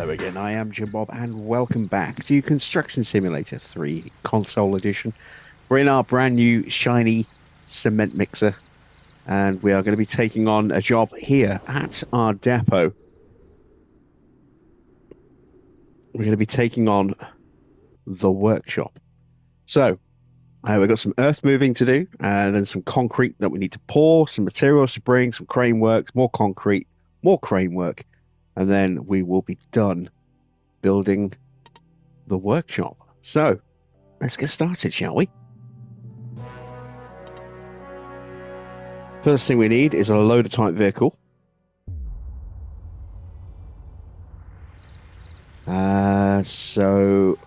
Hello again, I am Jim Bob, and welcome back to Construction Simulator 3 Console Edition. We're in our brand new shiny cement mixer, and we are going to be taking on a job here at our depot. We're going to be taking on the workshop. So, we've got some earth moving to do, and then some concrete that we need to pour, some materials to bring, some crane work, more concrete, more crane work, and then we will be done building the workshop. So, let's get started, shall we? First thing we need is a loader type vehicle. So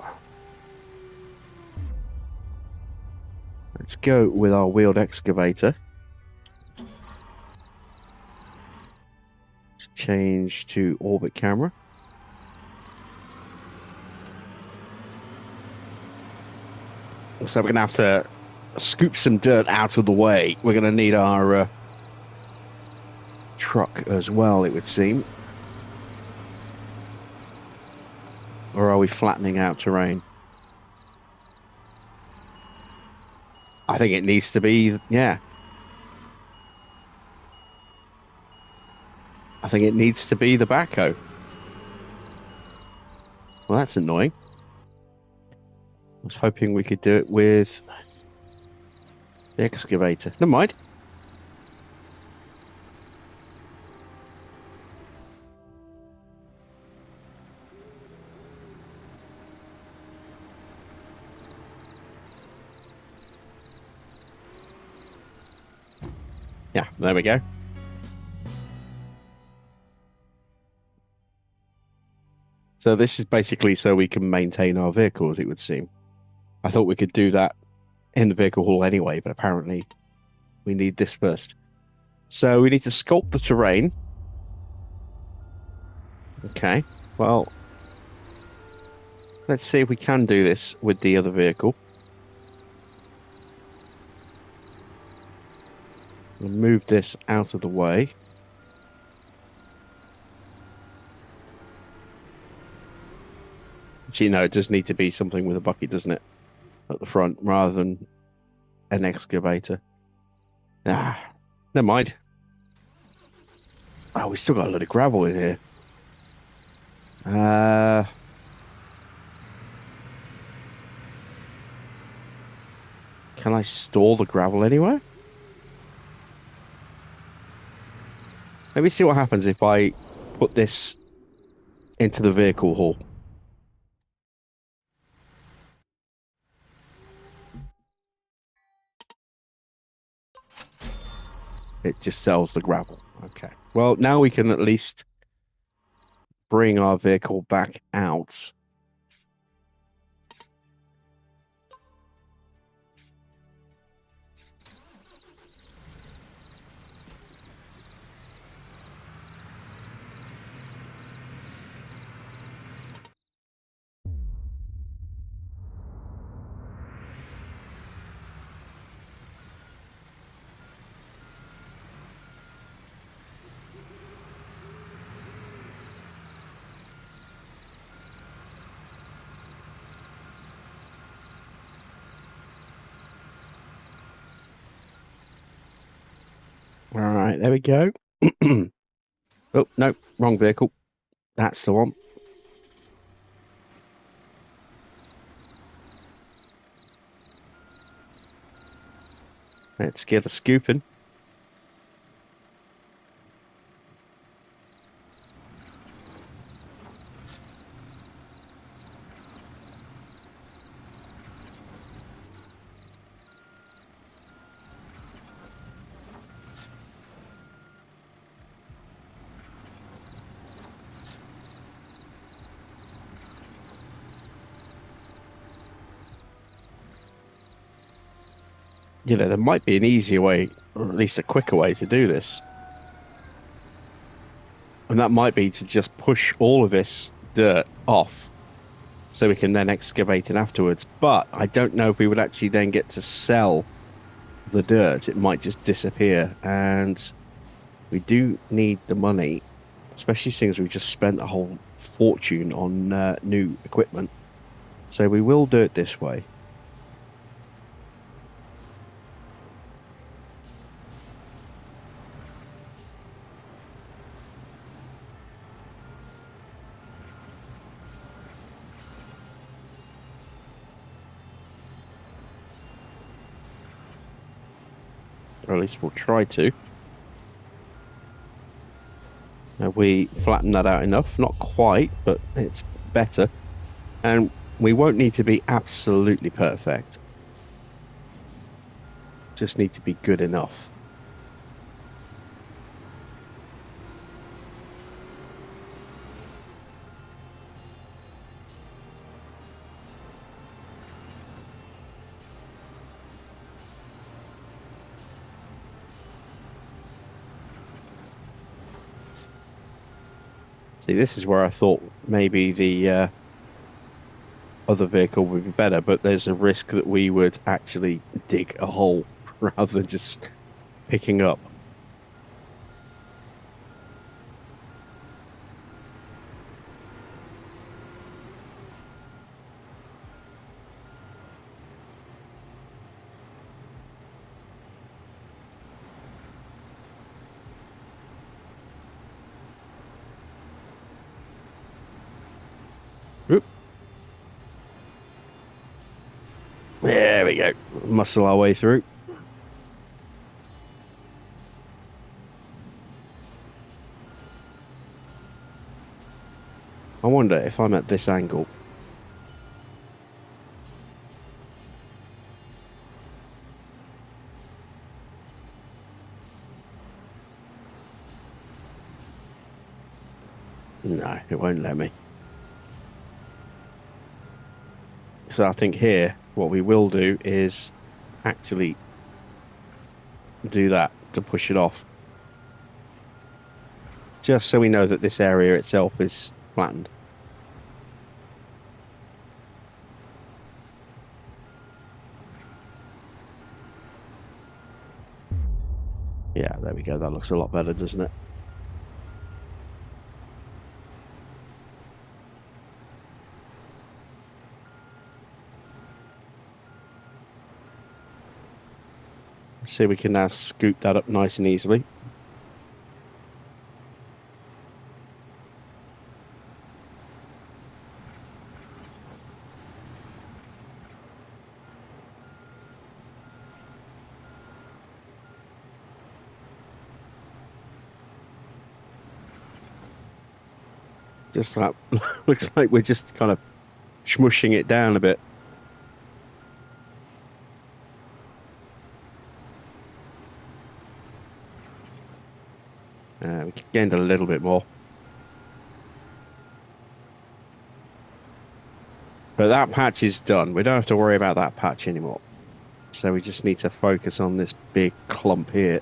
let's go with our wheeled excavator. Let's change to orbit camera. So we're going to have to scoop some dirt out of the way. We're going to need our truck as well, it would seem. Or are we flattening out terrain? I think it needs to be, yeah. I think it needs to be the backhoe. Well, that's annoying. I was hoping we could do it with the excavator. Never mind. Yeah, there we go. So this is basically so we can maintain our vehicles, it would seem. I thought we could do that in the vehicle hall anyway, but apparently we need this first. So we need to sculpt the terrain. Okay, well, let's see if we can do this with the other vehicle. We'll move this out of the way. Actually, no, it does need to be something with a bucket, doesn't it? At the front, rather than an excavator. Ah, never mind. Oh, we still got a lot of gravel in here. Can I store the gravel anywhere? Let me see what happens if I put this into the vehicle hall. It just sells the gravel. Okay. Well, now we can at least bring our vehicle back out. All right, there we go. Oh, no, wrong vehicle. That's the one. Let's get a scooping. You know, there might be an easier way, or at least a quicker way to do this. And that might be to just push all of this dirt off so we can then excavate it afterwards. But I don't know if we would actually then get to sell the dirt. It might just disappear. And we do need the money, especially since we've just spent a whole fortune on new equipment. So we will do it this way. Or at least we'll try to. We flatten that out enough. Not quite, but it's better. And we won't need to be absolutely perfect. Just need to be good enough. See, this is where I thought maybe the other vehicle would be better, but there's a risk that we would actually dig a hole rather than just picking up. Oop. There we go. Muscle our way through. I wonder if I'm at this angle. No, it won't let me. So I think here, what we will do is actually do that to push it off. Just so we know that this area itself is flattened. Yeah, there we go. That looks a lot better, doesn't it? See, we can now scoop that up nice and easily. Just that looks like we're just kind of smushing it down a bit. We gained a little bit more. But that patch is done. We don't have to worry about that patch anymore. So we just need to focus on this big clump here.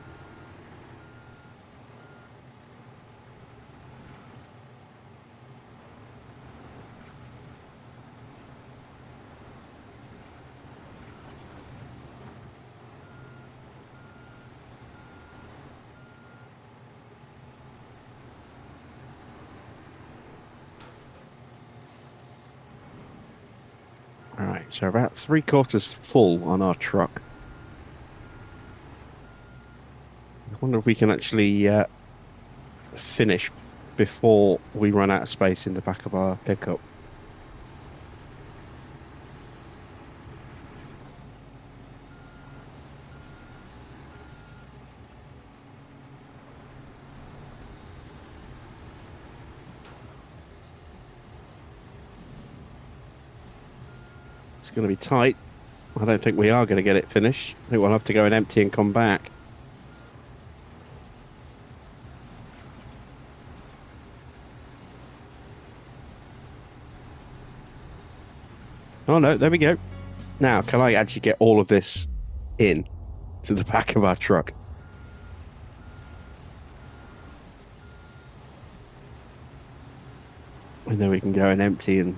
All right, so about 3/4 full on our truck. I wonder if we can actually finish before we run out of space in the back of our pickup. It's going to be tight. I don't think we are going to get it finished. I think we'll have to go and empty and come back. Oh no, there we go. Now, can I actually get all of this in to the back of our truck? And then we can go and empty and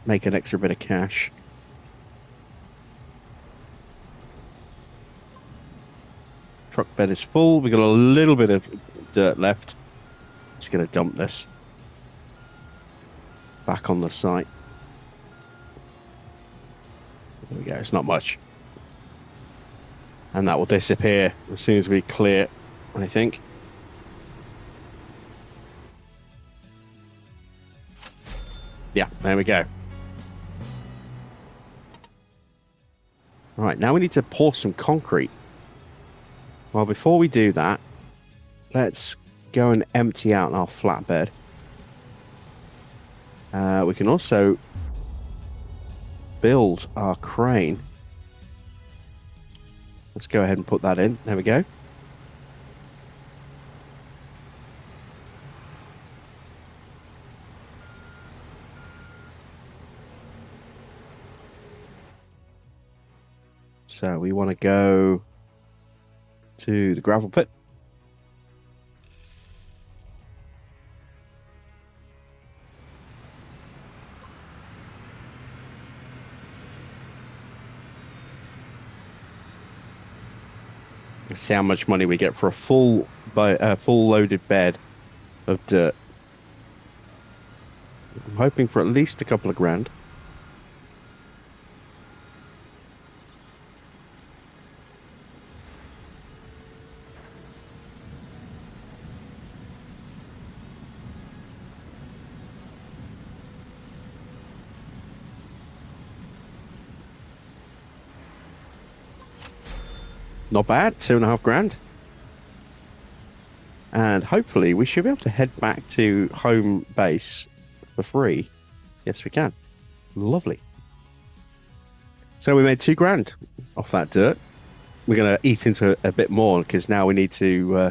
make an extra bit of cash. Truck bed is full. We've got a little bit of dirt left. Just going to dump this. back on the site. There we go. It's not much. And that will disappear as soon as we clear, I think. Yeah, there we go. All right, now we need to pour some concrete. Well, before we do that, let's go and empty out our flatbed. We can also build our crane. Let's go ahead and put that in. There we go. So we want to go to the gravel pit. Let's see how much money we get for a full loaded bed of dirt. I'm hoping for at least a couple of grand. Not bad, 2.5 grand. And hopefully we should be able to head back to home base for free. Yes, we can. Lovely. So we made 2 grand off that dirt. We're going to eat into a bit more because now we need to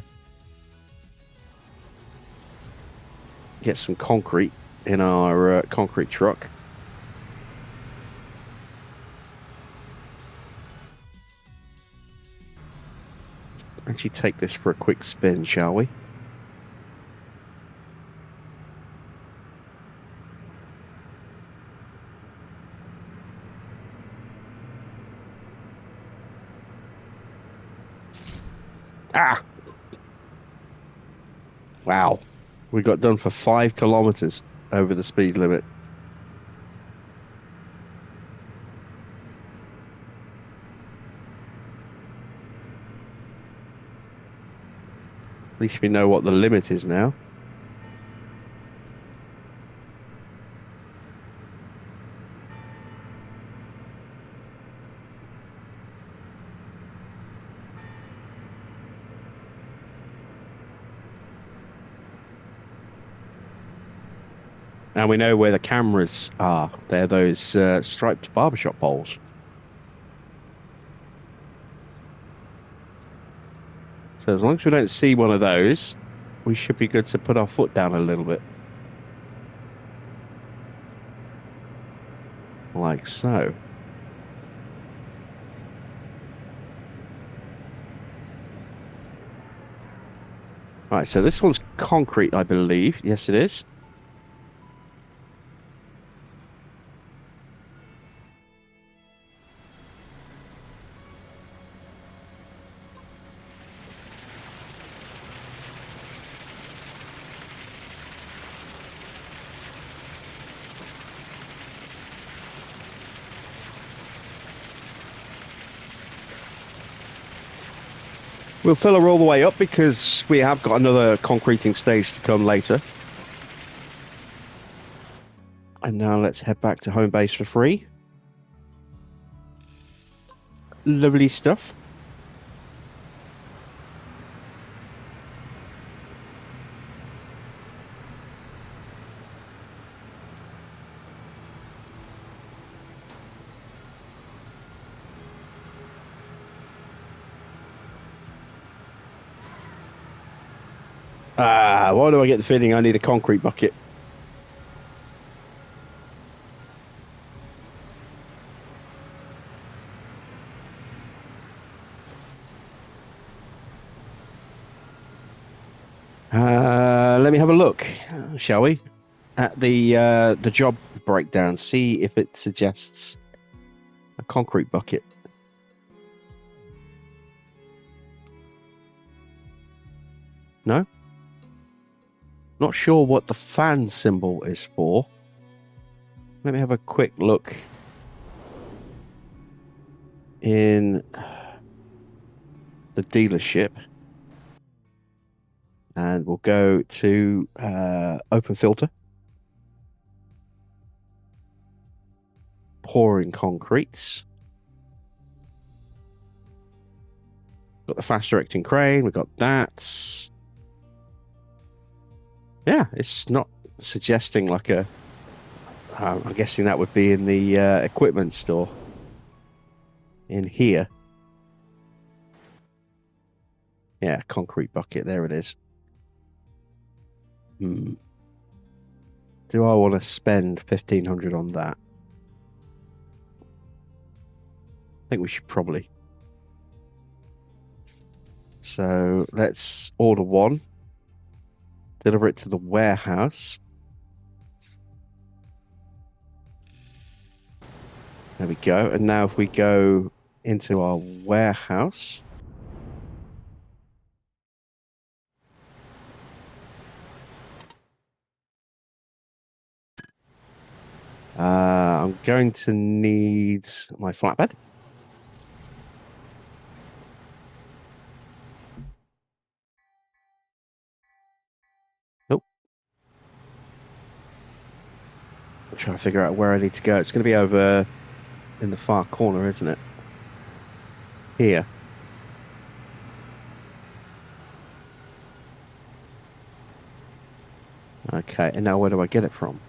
get some concrete in our concrete truck. Actually take this for a quick spin, shall we? Ah! Wow. We got done for 5 kilometers over the speed limit. At least we know what the limit is now. And we know where the cameras are. They're those striped barbershop poles. So as long as we don't see one of those, we should be good to put our foot down a little bit. Like so. Right, so this one's concrete, I believe. Yes, it is. We'll fill her all the way up because we have got another concreting stage to come later. And now let's head back to home base for free. Lovely stuff. Why do I get the feeling I need a concrete bucket? Let me have a look, shall we? At the job breakdown, see if it suggests a concrete bucket. No? Not sure what the fan symbol is for. Let me have a quick look in the dealership, and we'll go to open filter, pouring concretes. Got the fast directing crane. We've got that. Yeah, it's not suggesting like a. I'm guessing that would be in the equipment store. In here. Yeah, concrete bucket. There it is. Do I want to spend 1,500 on that? I think we should probably. So let's order one. Deliver it to the warehouse. There we go. And now if we go into our warehouse. I'm going to need my flatbed. Nope. I'm trying to figure out where I need to go. It's going to be over in the far corner, isn't it? Here. Okay, and now where do I get it from?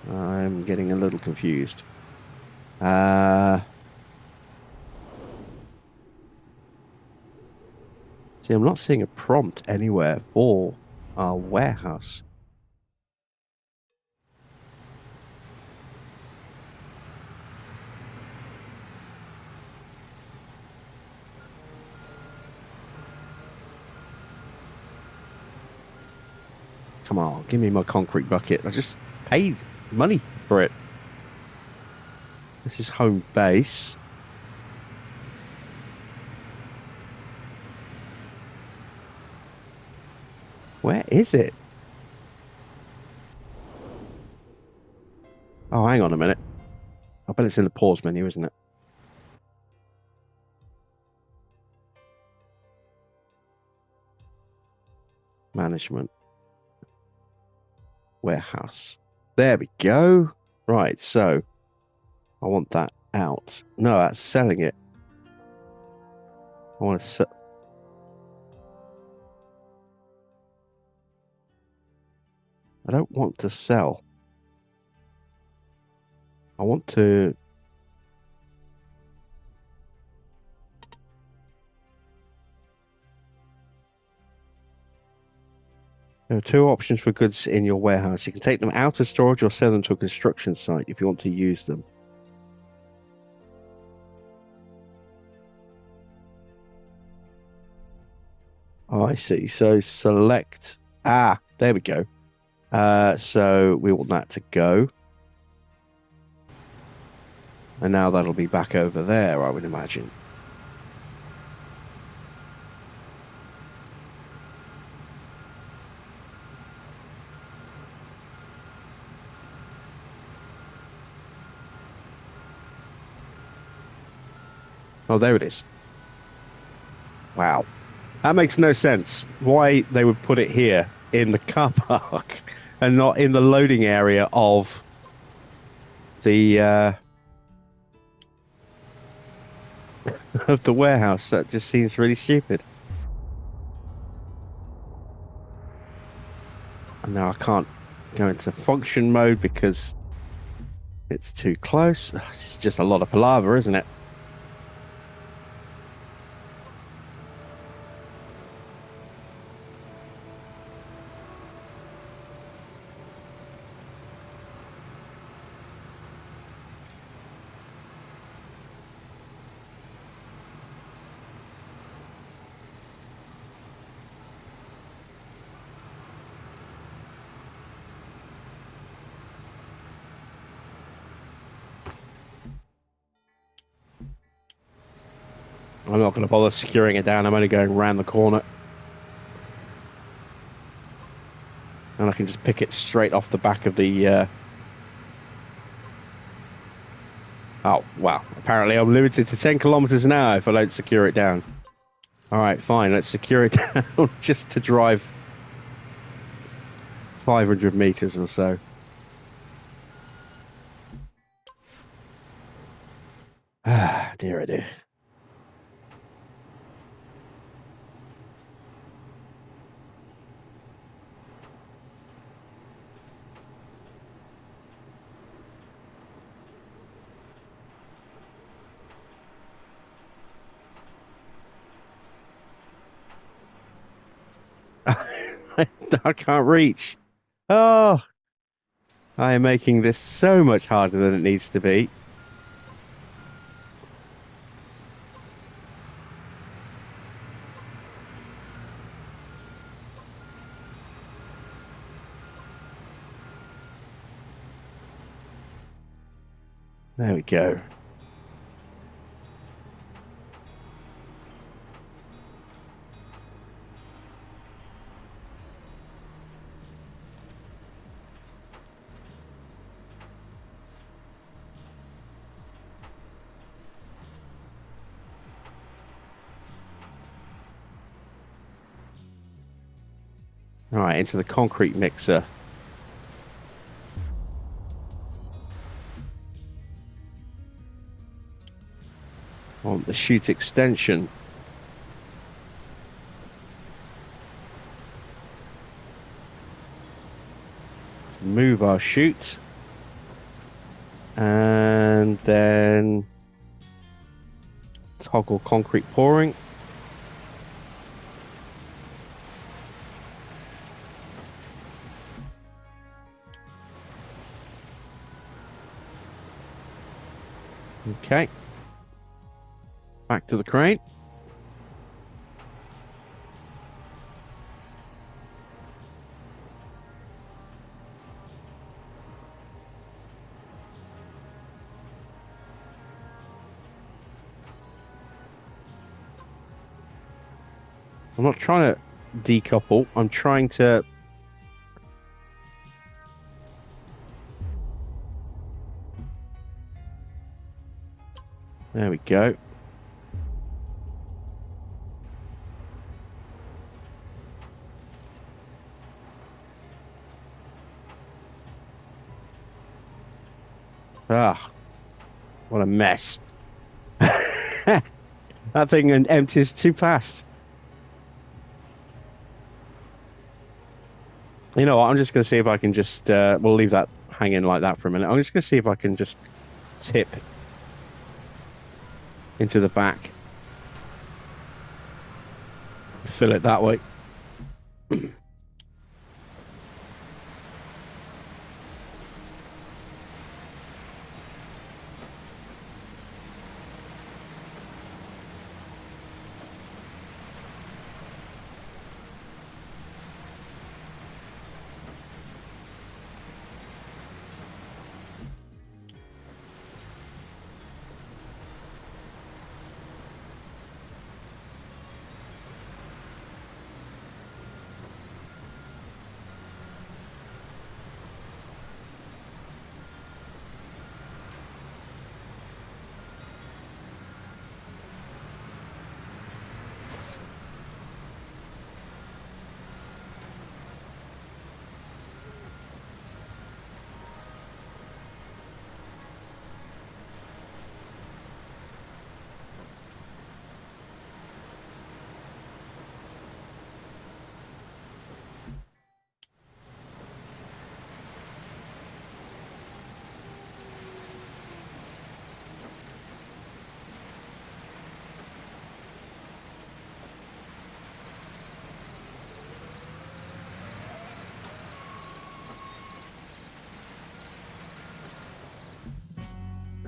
I'm getting a little confused. See, I'm not seeing a prompt anywhere for our warehouse. Come on, give me my concrete bucket. I just paid money for it. This is home base. Where is it? Oh, hang on a minute. I bet it's in the pause menu, isn't it? Management. Warehouse. There we go. Right, so I want that out. No, that's selling it. I want to sell. I don't want to sell. I want to. There are two options for goods in your warehouse. You can take them out of storage or sell them to a construction site if you want to use them. Oh, I see. So select. Ah, there we go. So we want that to go. And now that'll be back over there, I would imagine. Oh, there it is. Wow. That makes no sense. Why they would put it here in the car park and not in the loading area of the of the warehouse. That just seems really stupid. And now I can't go into function mode because it's too close. Ugh, it's just a lot of palaver, isn't it? I'm not going to bother securing it down. I'm only going around the corner. And I can just pick it straight off the back of the... Oh, wow. Apparently I'm limited to 10 kilometers an hour if I don't secure it down. All right, fine. Let's secure it down just to drive 500 meters or so. Ah, dear, oh dear. I can't reach. Oh, I am making this so much harder than it needs to be. There we go. All right, into the concrete mixer. On the chute extension. Move our chute. And then toggle concrete pouring. Okay. Back to the crane. I'm not trying to decouple. I'm trying to... There we go. Ah, what a mess. That thing empties too fast. You know what? I'm just going to see if I can just... we'll leave that hanging like that for a minute. I'm just going to see if I can just tip into the back. Fill it that way.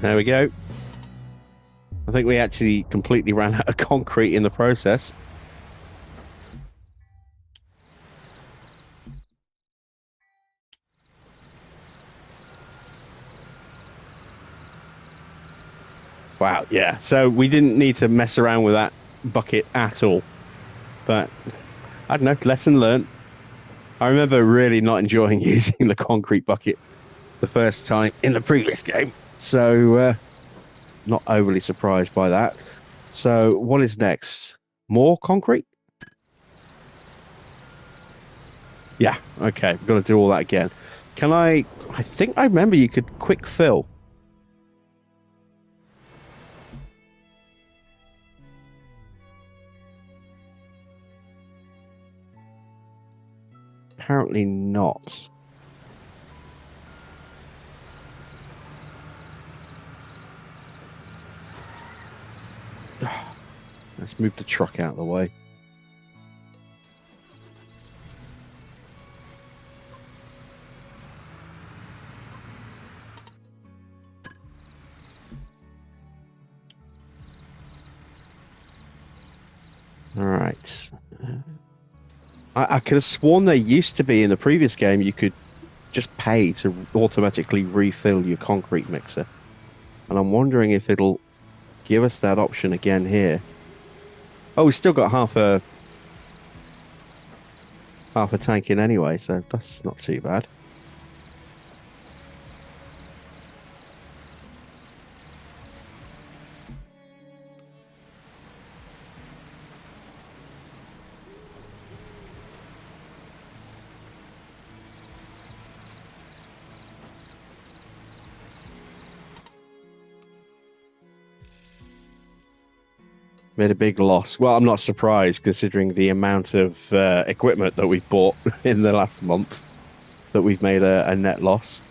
There we go. I think we actually completely ran out of concrete in the process. Wow, yeah. So we didn't need to mess around with that bucket at all. But I don't know, lesson learned. I remember really not enjoying using the concrete bucket the first time in the previous game. So not overly surprised by that. So what is next? More concrete? Yeah, okay. We've got to do all that again. Can I think I remember you could quick fill. Apparently not. Let's move the truck out of the way. All right. I could have sworn there used to be in the previous game you could just pay to automatically refill your concrete mixer. And I'm wondering if it'll give us that option again here. Oh, we still got half a tank in anyway, so that's not too bad. Made a big loss. Well, I'm not surprised considering the amount of equipment that we've bought in the last month that we've made a net loss.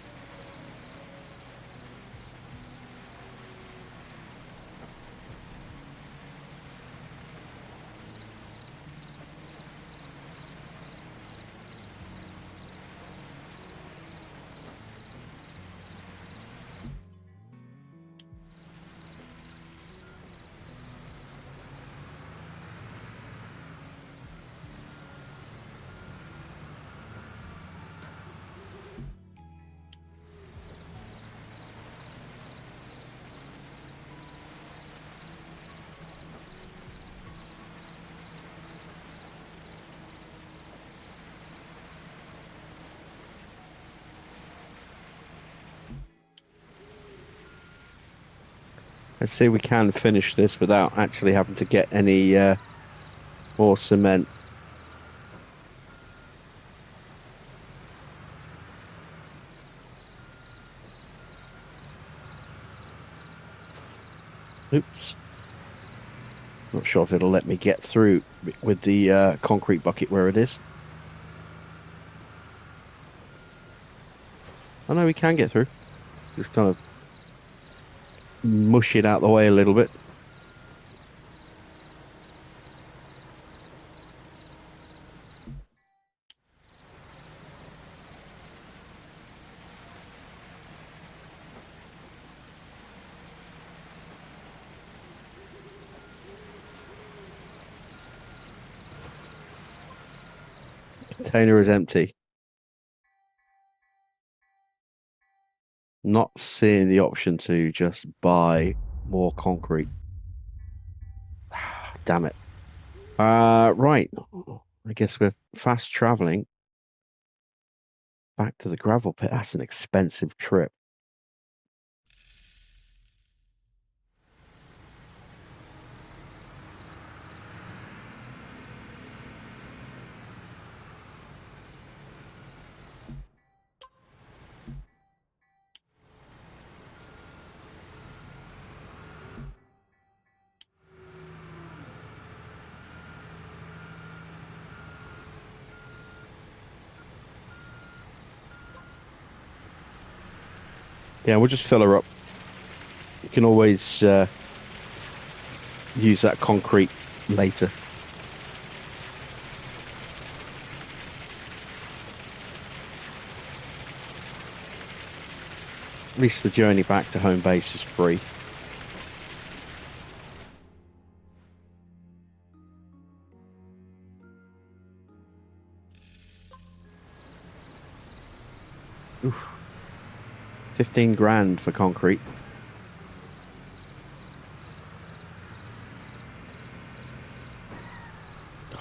Let's see if we can finish this without actually having to get any more cement. Oops. Not sure if it'll let me get through with the concrete bucket where it is. I know we can get through. Just kind of mush it out the way a little bit. Container is empty. Not seeing the option to just buy more concrete. Damn it. Right. I guess we're fast traveling back to the gravel pit. That's an expensive trip. Yeah, we'll just fill her up. You can always use that concrete later. At least the journey back to home base is free. Oof. 15 grand for concrete.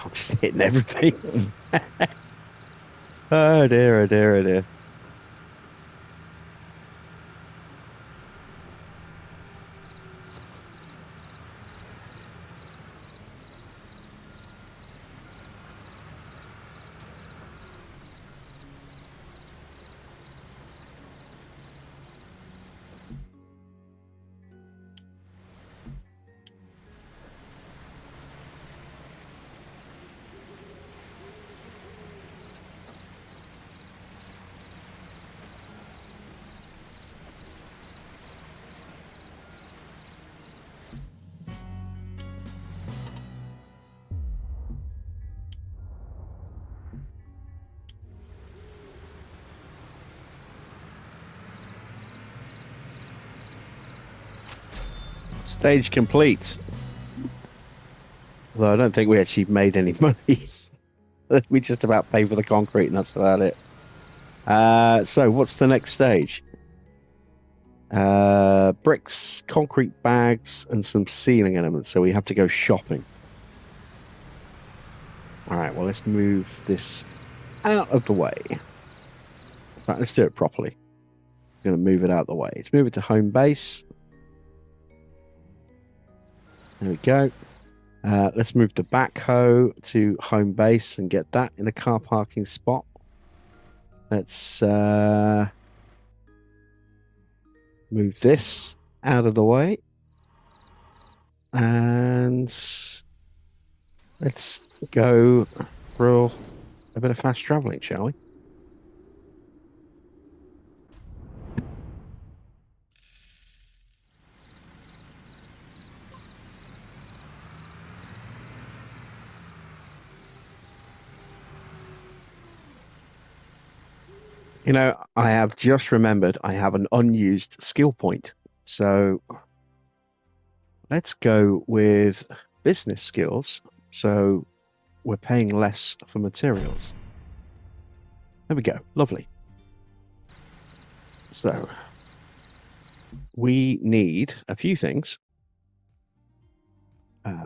I'm just hitting everything. Oh dear, oh dear, oh dear. Stage complete. Although I don't think we actually made any money. We just about paid for the concrete and that's about it. So what's the next stage? Bricks, concrete bags, and some ceiling elements. So we have to go shopping. All right, well, let's move this out of the way. Right, let's do it properly. I'm going to move it out of the way. Let's move it to home base. There we go. Let's move the backhoe to home base and get that in a car parking spot. Let's move this out of the way. And let's go for a bit of fast traveling, shall we? You know, I have just remembered I have an unused skill point. So let's go with business skills. So we're paying less for materials. There we go. Lovely. So we need a few things.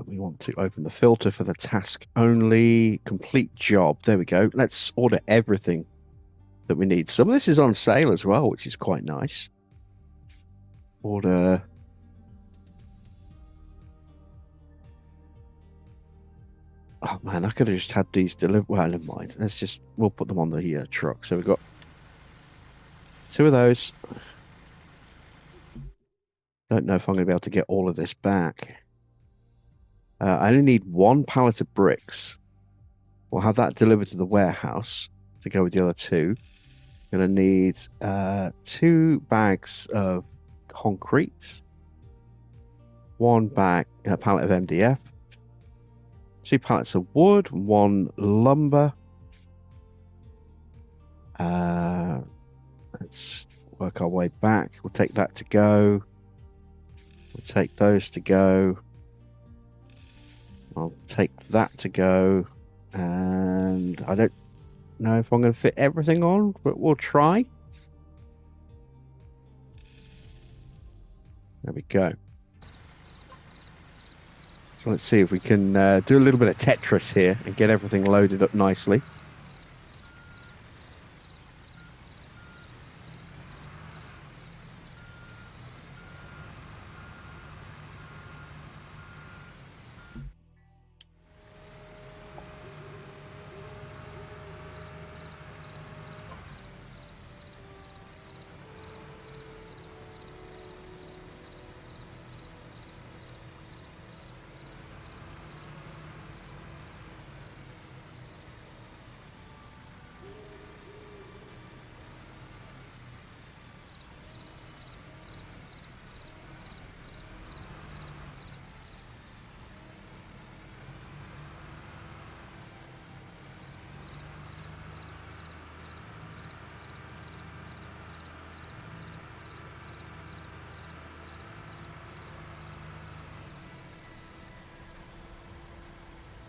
We want to open the filter for the task only, complete job. There we go. Let's order everything that we need. Some of this is on sale as well, which is quite nice. Order. Oh man, I could have just had these delivered. Well, never mind. We'll put them on the truck. So we've got 2 of those. Don't know if I'm going to be able to get all of this back. I only need 1 pallet of bricks. We'll have that delivered to the warehouse to go with the other 2. Going to need 2 bags of concrete, 1 pallet of MDF, 2 pallets of wood, 1 lumber. Let's work our way back. We'll take that to go. We'll take those to go. I'll take that to go. And I don't know if I'm going to fit everything on, but we'll try. There we go. So let's see if we can do a little bit of Tetris here and get everything loaded up nicely.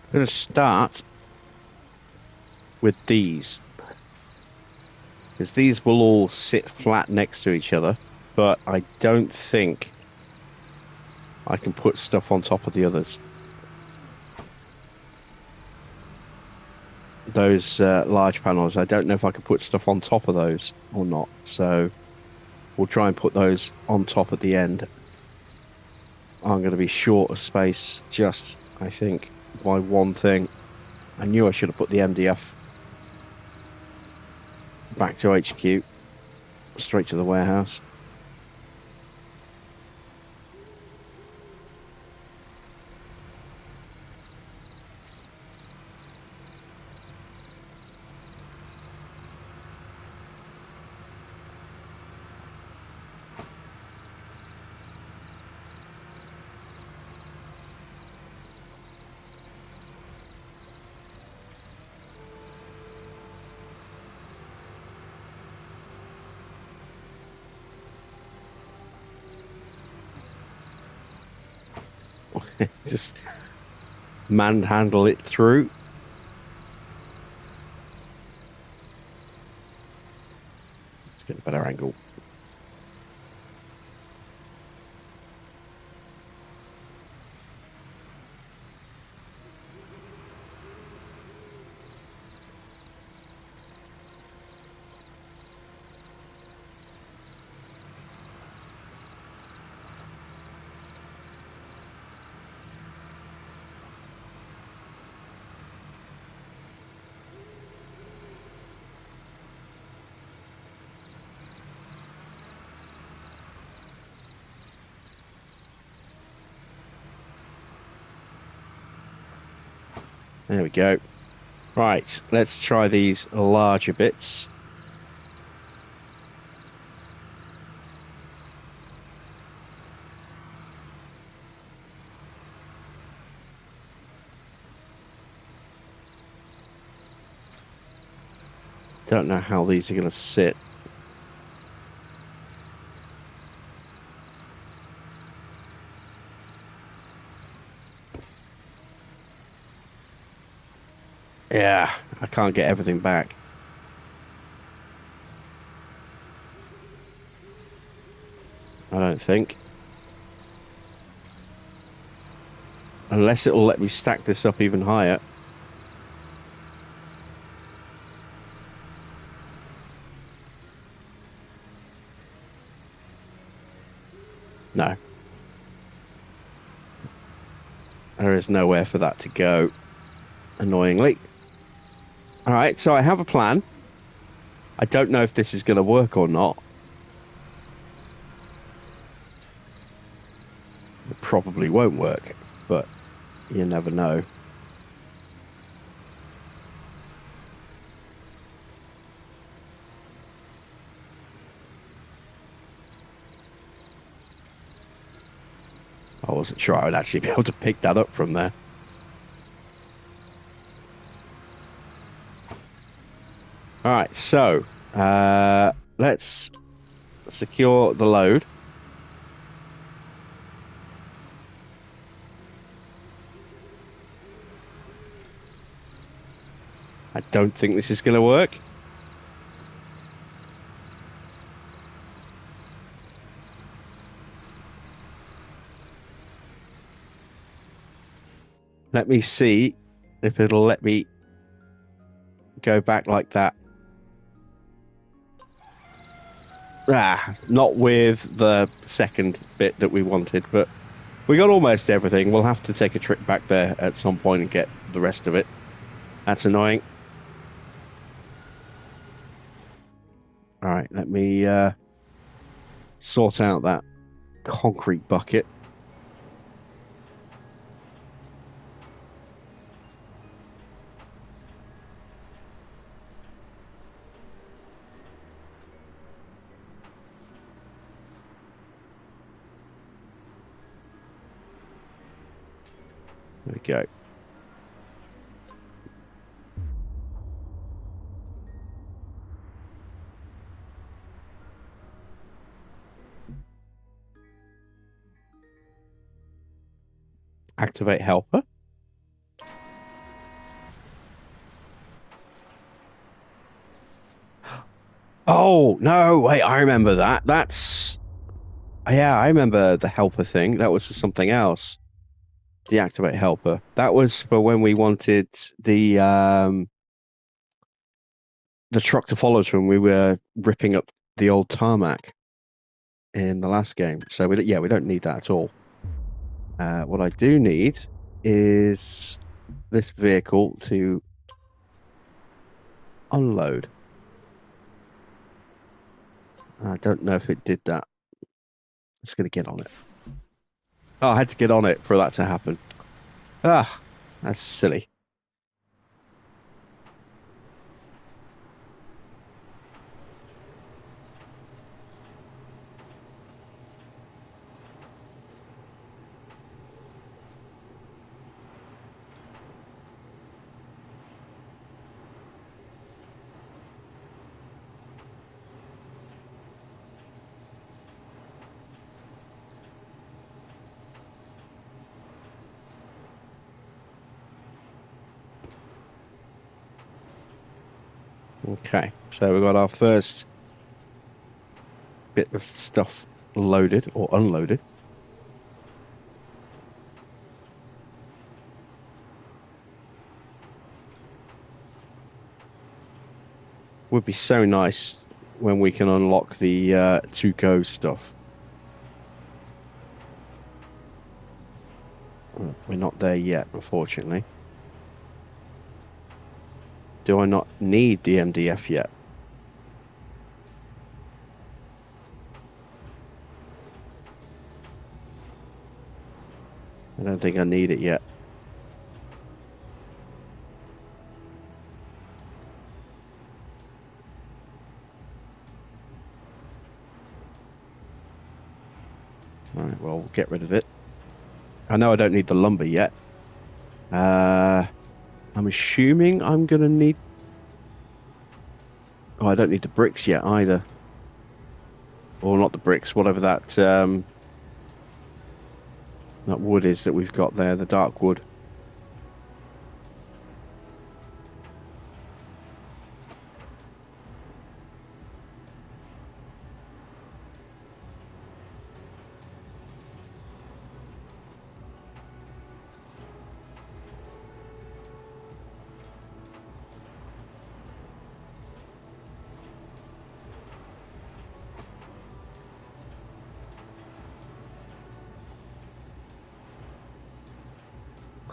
I'm going to start with these, because these will all sit flat next to each other, but I don't think I can put stuff on top of the others. those large panels. I don't know if I could put stuff on top of those or not. So we'll try and put those on top at the end. I'm going to be short of space just, I think, by one thing. I knew I should have put the MDF back to HQ, straight to the warehouse. Just manhandle it through. Let's get a better angle. There we go. Right, let's try these larger bits. Don't know how these are going to sit. Yeah, I can't get everything back. I don't think. Unless it'll let me stack this up even higher. No. There is nowhere for that to go, annoyingly. All right, so I have a plan. I don't know if this is going to work or not. It probably won't work, but you never know. I wasn't sure I would actually be able to pick that up from there. All right, so let's secure the load. I don't think this is going to work. Let me see if it'll let me go back like that. Ah, not with the second bit that we wanted, but we got almost everything. We'll have to take a trip back there at some point and get the rest of it. That's annoying. All right, let me sort out that concrete bucket. There we go. Activate helper. Oh, no, wait, I remember that. Yeah, I remember the helper thing. That was for something else. Deactivate helper. That was for when we wanted the the truck to follow us when we were ripping up the old tarmac in the last game. So we don't need that at all. What I do need is this vehicle to unload. I don't know if it did that. I'm just going to get on it. Oh, I had to get on it for that to happen. Ah, that's silly. Okay, so we got our first bit of stuff loaded or unloaded. Would be so nice when we can unlock the to go stuff. We're not there yet, unfortunately. Do I not need the MDF yet? I don't think I need it yet. All right, well, we'll get rid of it. I know I don't need the lumber yet. I'm assuming I'm gonna need. Oh, I don't need the bricks yet either. Or not the bricks, whatever that wood is that we've got there, the dark wood.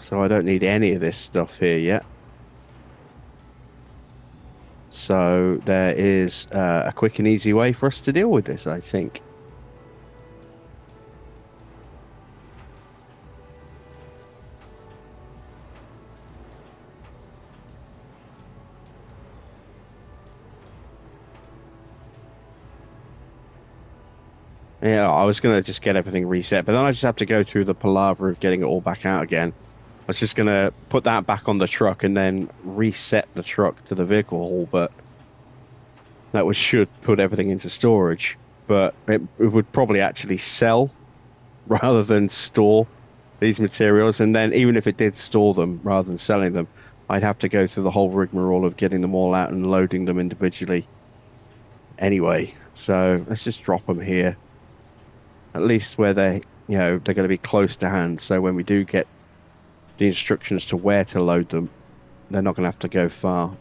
So I don't need any of this stuff here yet. So there is a quick and easy way for us to deal with this, I think. Yeah, I was gonna just get everything reset, but then I just have to go through the palaver of getting it all back out again. I was just gonna put that back on the truck and then reset the truck to the vehicle hall, but should put everything into storage. But it would probably actually sell rather than store these materials. And then even if it did store them rather than selling them, I'd have to go through the whole rigmarole of getting them all out and loading them individually anyway. So let's just drop them here, at least where they're going to be close to hand. So when we do get the instructions to where to load them, they're not going to have to go far.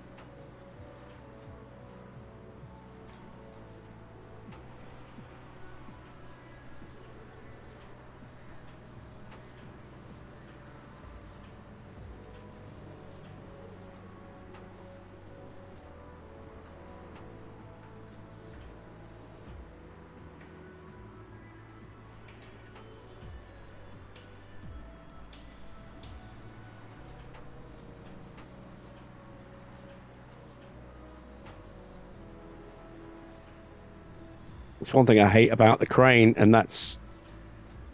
It's one thing I hate about the crane, and that's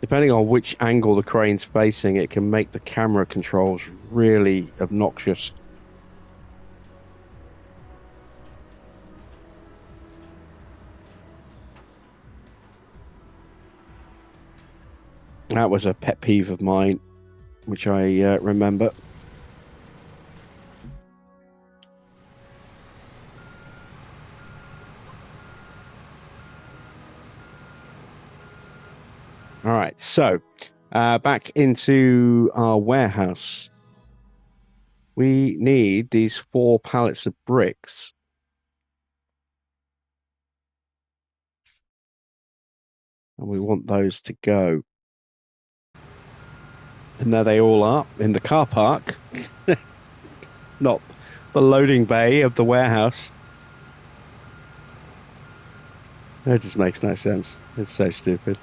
depending on which angle the crane's facing, it can make the camera controls really obnoxious. That was a pet peeve of mine, which I remember. All right, so back into our warehouse. We need these 4 pallets of bricks. And we want those to go. And there they all are in the car park, not the loading bay of the warehouse. It just makes no sense. It's so stupid.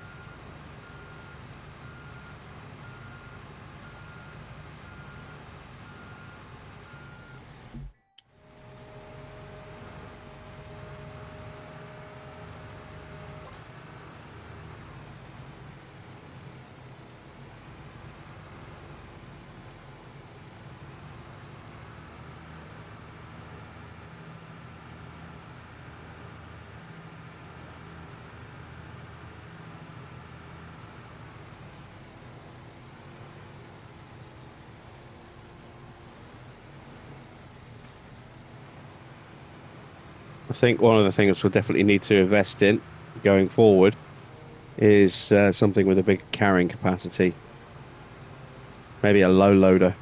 I think one of the things we'll definitely need to invest in going forward is something with a big carrying capacity. Maybe a low loader.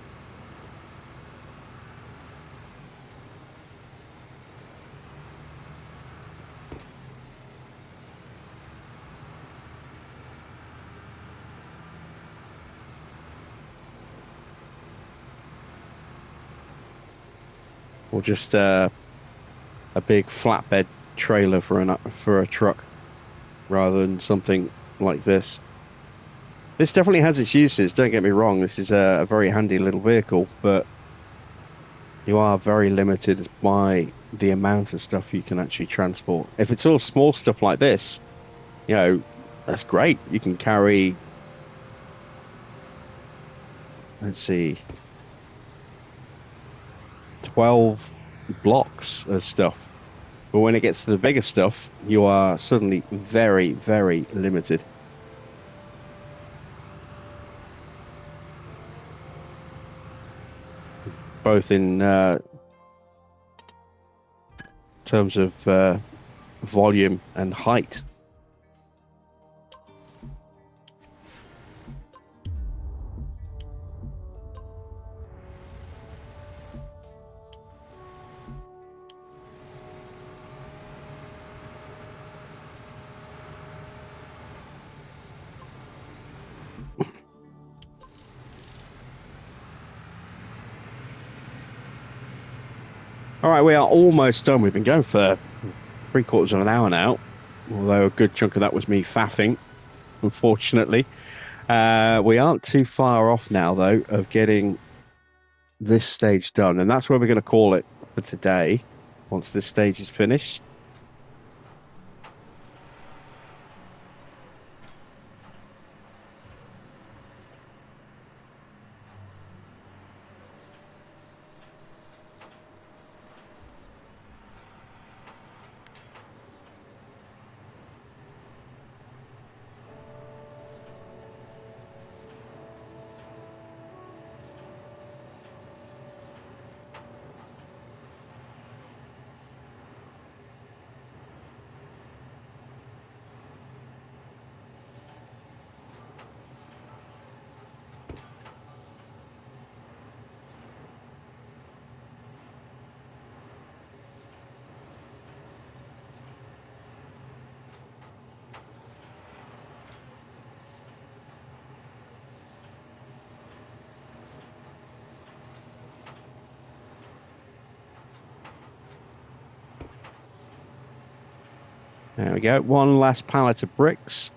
Or just a big flatbed trailer for a truck rather than something like this. This definitely has its uses, don't get me wrong. This is a very handy little vehicle, but you are very limited by the amount of stuff you can actually transport. If it's all small stuff like this, that's great. You can carry, let's see, 12 blocks of stuff. But when it gets to the bigger stuff, you are suddenly very, very limited. Both in terms of volume and height. All right, we are almost done. We've been going for 3/4 of an hour now, although a good chunk of that was me faffing, unfortunately. We aren't too far off now, though, of getting this stage done, and that's where we're going to call it for today, once this stage is finished. There we go. One last pallet of bricks.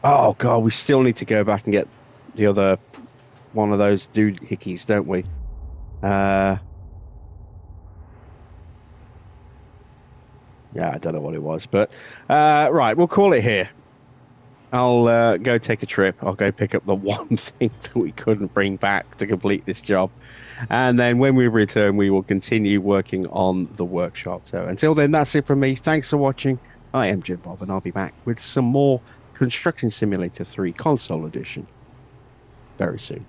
Oh God, we still need to go back and get the other one of those doohickeys, don't we? Yeah, I don't know what it was, but right, we'll call it here. I'll go take a trip. I'll go pick up the one thing that we couldn't bring back to complete this job. And then when we return, we will continue working on the workshop. So until then, that's it from me. Thanks for watching. I am Jim Bob, and I'll be back with some more Construction Simulator 3 Console Edition very soon.